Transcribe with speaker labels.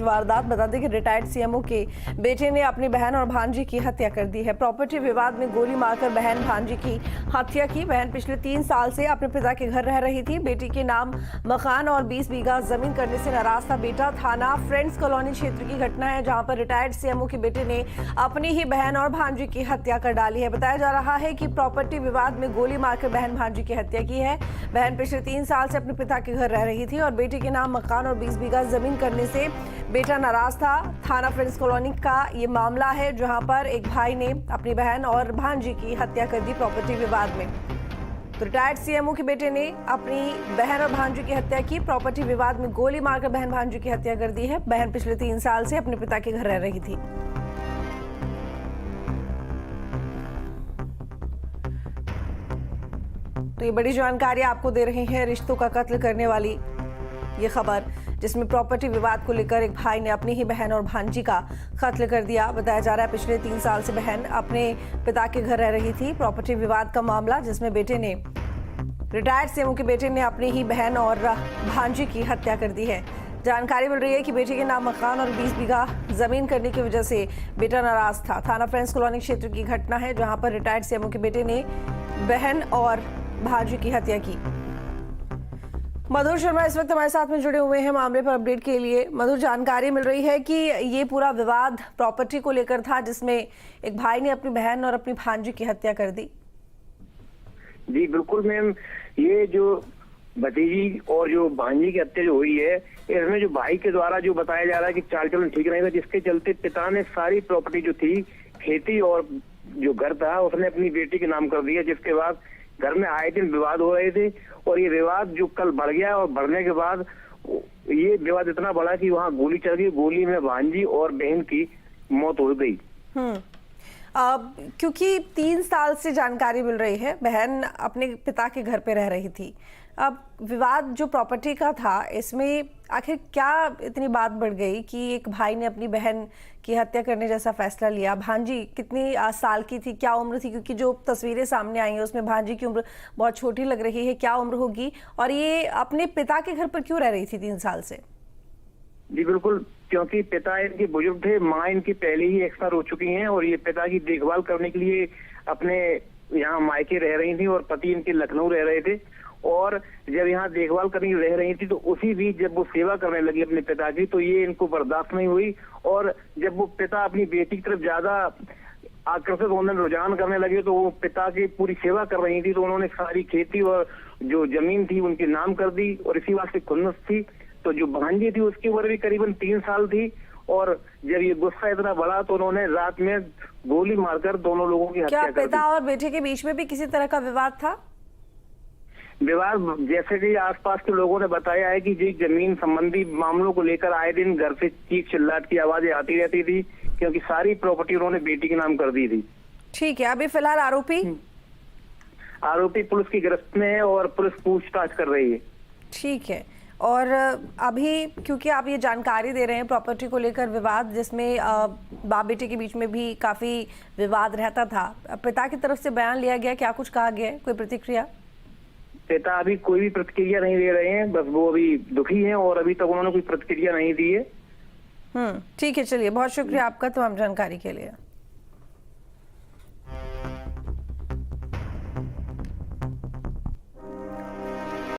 Speaker 1: वारदात बता दें कि रिटायर्ड सीएमओ के बेटे ने अपनी बहन और भांजी की हत्या कर दी है। प्रॉपर्टी विवाद में गोली मारकर बहन भांजी की हत्या की। बहन पिछले 3 साल से अपने पिता के घर रह रही थी। बेटी के नाम मकान और 20 बीघा जमीन करने से नाराज था बेटा। थाना फ्रेंड्स कॉलोनी क्षेत्र की घटना है, जहां पर रिटायर्ड सीएमओ के बेटे ने अपनी ही बहन और भांजी की हत्या कर डाली है। बताया जा रहा है कि प्रॉपर्टी विवाद में गोली मारकर बहन भांजी की हत्या की है। बहन पिछले 3 साल से अपने पिता के घर रह रही थी और बेटी के नाम मकान और 20 बीघा जमीन करने से बेटा नाराज था। थाना फ्रेंड्स कॉलोनी का ये मामला है, जहां पर एक भाई ने अपनी बहन और भांजी की हत्या कर दी प्रॉपर्टी विवाद में। तो रिटायर्ड सीएमओ के बेटे ने अपनी बहन और भांजी की हत्या की। प्रॉपर्टी विवाद में गोली मारकर बहन भांजी की हत्या कर दी है। बहन पिछले 3 साल से अपने पिता के घर रह रही थी। तो ये बड़ी जानकारी आपको दे रहे हैं रिश्तों का कत्ल करने वाली ये खबर, जिसमें प्रॉपर्टी विवाद को लेकर एक भाई ने अपनी ही बहन और भांजी का कत्ल कर दिया। बताया जा रहा है पिछले 3 साल से बहन अपने पिता के घर रह रही थी। प्रॉपर्टी विवाद का मामला, जिसमें बेटे ने रिटायर्ड सीएमओ के बेटे ने अपनी ही बहन और भांजी की हत्या कर दी है। जानकारी मिल रही है कि बेटे के नाम मकान और 20 बीघा जमीन करने की वजह से बेटा नाराज था। थाना फ्रेंड्स कॉलोनी क्षेत्र की घटना है, जहां पर रिटायर्ड सीएमओ के बेटे ने बहन और भांजी की हत्या की। मधुर शर्मा इस वक्त हमारे साथ में जुड़े हुए हैं मामले पर अपडेट के लिए। मधुर, जानकारी मिल रही है कि ये पूरा विवाद प्रॉपर्टी को लेकर था, जिसमें एक भाई ने अपनी बहन और अपनी भांजी की हत्या कर दी।
Speaker 2: जी बिल्कुल मैम, ये जो भतीजी और जो भांजी की हत्या जो हुई है, इसमें जो भाई के द्वारा जो बताया जा रहा है कि चाल चलन ठीक नहीं था, जिसके चलते पिता ने सारी प्रॉपर्टी जो थी, खेती और जो घर था, उसने अपनी बेटी के नाम कर दिया। जिसके बाद घर में आए दिन विवाद हो रहे थे और ये विवाद जो कल बढ़ गया और बढ़ने के बाद ये विवाद इतना बढ़ा कि वहाँ गोली चल गई। गोली में भांजी और बहन की मौत हो गई।
Speaker 1: क्योंकि 3 साल से जानकारी मिल रही है बहन अपने पिता के घर पे रह रही थी। अब विवाद जो प्रॉपर्टी का था, इसमें आखिर क्या इतनी बात बढ़ गई कि एक भाई ने अपनी बहन की हत्या करने जैसा फैसला लिया? भांजी कितनी साल की थी, क्या उम्र थी? क्योंकि जो तस्वीरें सामने आई हैं उसमें भांजी की उम्र बहुत छोटी लग रही है। क्या उम्र होगी और ये अपने पिता के घर पर क्यों रह रही थी 3 साल से?
Speaker 2: जी बिल्कुल, क्योंकि पिता इनके बुजुर्ग थे, माँ इनकी पहले ही एक्सपायर हो चुकी हैं और ये पिता की देखभाल करने के लिए अपने यहाँ मायके रह रही थी और पति इनके लखनऊ रह रहे थे। और जब यहाँ देखभाल करने रह रही थी तो उसी बीच जब वो सेवा करने लगी अपने पिता की, तो ये इनको बर्दाश्त नहीं हुई। और जब वो पिता अपनी बेटी की तरफ ज्यादा आकर्षित होने रुझान करने लगे, तो वो पिता की पूरी सेवा कर रही थी, तो उन्होंने सारी खेती और जो जमीन थी उनके नाम कर दी और इसी बात से खुन्नस थी। तो जो भांजी थी उसकी उम्र भी करीबन 3 साल थी और जब ये गुस्सा इतना बढ़ा तो उन्होंने रात में गोली मारकर दोनों लोगों की हत्या कर दी।
Speaker 1: क्या पिता और बेटे के बीच में भी किसी तरह का विवाद था?
Speaker 2: विवाद जैसे कि आसपास के लोगों ने बताया है कि जी जमीन संबंधी मामलों को लेकर आए दिन घर से चीख चिल्लाट की आवाजें आती रहती थी, क्योंकि सारी प्रॉपर्टी उन्होंने बेटी के नाम कर दी थी।
Speaker 1: ठीक है, अभी फिलहाल
Speaker 2: आरोपी पुलिस की गिरफ्त में है और पुलिस पूछताछ कर रही है।
Speaker 1: ठीक है। और अभी क्योंकि आप ये जानकारी दे रहे हैं प्रॉपर्टी को लेकर विवाद, जिसमें बाप बेटे के बीच में भी काफी विवाद रहता था, पिता की तरफ से बयान लिया गया, क्या कुछ कहा गया है, कोई प्रतिक्रिया?
Speaker 2: पिता अभी कोई भी प्रतिक्रिया नहीं दे रहे हैं, बस वो अभी दुखी हैं और अभी तक उन्होंने कोई प्रतिक्रिया नहीं दी है।
Speaker 1: ठीक है, चलिए, बहुत शुक्रिया आपका तमाम जानकारी के लिए।